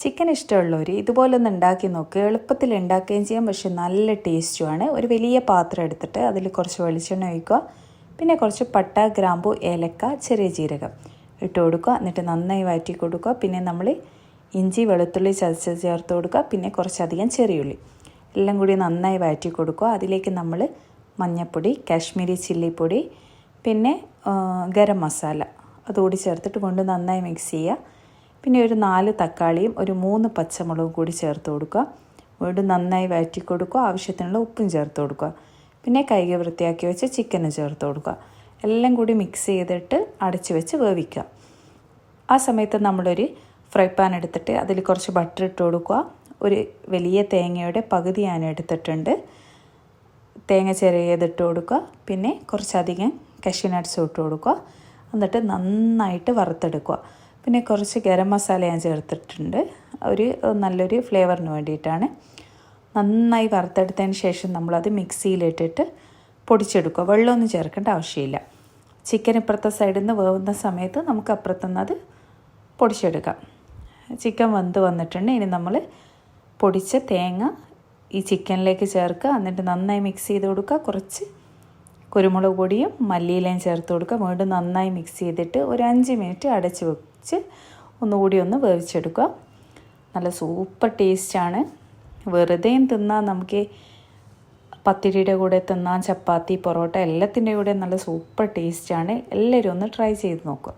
Chicken ഇഷ്ടമുള്ളവർ ഇതുപോലൊന്ന് ഉണ്ടാക്കി നോക്കുക. എളുപ്പത്തിൽ ഉണ്ടാക്കുകയും ചെയ്യാം, പക്ഷെ നല്ല ടേസ്റ്റുമാണ്. ഒരു വലിയ പാത്രം എടുത്തിട്ട് അതിൽ കുറച്ച് വെളിച്ചെണ്ണ ഒഴിക്കുക. പിന്നെ കുറച്ച് പട്ട, ഗ്രാമ്പു, ഏലക്ക, ചെറിയ ജീരകം ഇട്ട് കൊടുക്കുക. എന്നിട്ട് നന്നായി വഴറ്റി കൊടുക്കുക. പിന്നെ നമ്മൾ ഇഞ്ചി, വെളുത്തുള്ളി ചതച്ച് ചേർത്ത് കൊടുക്കുക. പിന്നെ കുറച്ചധികം ചെറിയുള്ളി എല്ലാം കൂടി നന്നായി വഴറ്റി കൊടുക്കുക. അതിലേക്ക് നമ്മൾ മഞ്ഞൾപ്പൊടി, കാശ്മീരി ചില്ലിപ്പൊടി, പിന്നെ ഗരം മസാല അതുകൂടി ചേർത്തിട്ട് കൊണ്ട് നന്നായി മിക്സ് ചെയ്യുക. പിന്നെ ഒരു 4 തക്കാളിയും ഒരു 3 പച്ചമുളകും കൂടി ചേർത്ത് കൊടുക്കുക. വീണ്ടും നന്നായി വഴറ്റി കൊടുക്കുക. ആവശ്യത്തിനുള്ള ഉപ്പും ചേർത്ത് കൊടുക്കുക. പിന്നെ കഴുകി വൃത്തിയാക്കി വെച്ച് ചിക്കനും ചേർത്ത് കൊടുക്കുക. എല്ലാം കൂടി മിക്സ് ചെയ്തിട്ട് അടച്ച് വെച്ച് വേവിക്കുക. ആ സമയത്ത് നമ്മളൊരു ഫ്രൈ പാൻ എടുത്തിട്ട് അതിൽ കുറച്ച് ബട്ടർ ഇട്ട് കൊടുക്കുക. ഒരു വലിയ തേങ്ങയുടെ പകുതി ഞാൻ എടുത്തിട്ടുണ്ട്. തേങ്ങ ചിരകിയതിട്ട് കൊടുക്കുക. പിന്നെ കുറച്ചധികം കഷ്യൂ നട്ട്സ് ഇട്ട് കൊടുക്കുക. എന്നിട്ട് നന്നായിട്ട് വറുത്തെടുക്കുക. പിന്നെ കുറച്ച് ഗരം മസാല ഞാൻ ചേർത്തിട്ടുണ്ട്, ഒരു നല്ലൊരു ഫ്ലേവറിന് വേണ്ടിയിട്ടാണ്. നന്നായി വറുത്തെടുത്തതിന് ശേഷം നമ്മളത് മിക്സിയിലിട്ടിട്ട് പൊടിച്ചെടുക്കുക. വെള്ളമൊന്നും ചേർക്കേണ്ട ആവശ്യമില്ല. ചിക്കൻ ഇപ്പുറത്തെ സൈഡിൽ നിന്ന് വേവുന്ന സമയത്ത് നമുക്ക് അപ്പുറത്തുനിന്ന് അത് പൊടിച്ചെടുക്കാം. ചിക്കൻ വെന്ത് വന്നിട്ടുണ്ട്. ഇനി നമ്മൾ പൊടിച്ച തേങ്ങ ഈ ചിക്കനിലേക്ക് ചേർക്കുക. എന്നിട്ട് നന്നായി മിക്സ് ചെയ്ത് കൊടുക്കുക. കുറച്ച് കുരുമുളക് പൊടിയും മല്ലിയിലയും ചേർത്ത് കൊടുക്കുക. വീണ്ടും നന്നായി മിക്സ് ചെയ്തിട്ട് ഒരു 5 മിനിറ്റ് അടച്ച് വെച്ച് ഒന്നുകൂടി ഒന്ന് വേവിച്ചെടുക്കുക. നല്ല സൂപ്പർ ടേസ്റ്റാണ്. വെറുതെയും തിന്നാൻ, നമുക്ക് പത്തിരിയുടെ കൂടെ തിന്നാൻ, ചപ്പാത്തി, പൊറോട്ട എല്ലാത്തിൻ്റെ കൂടെ നല്ല സൂപ്പർ ടേസ്റ്റാണ്. എല്ലാവരും ഒന്ന് ട്രൈ ചെയ്ത് നോക്കുക.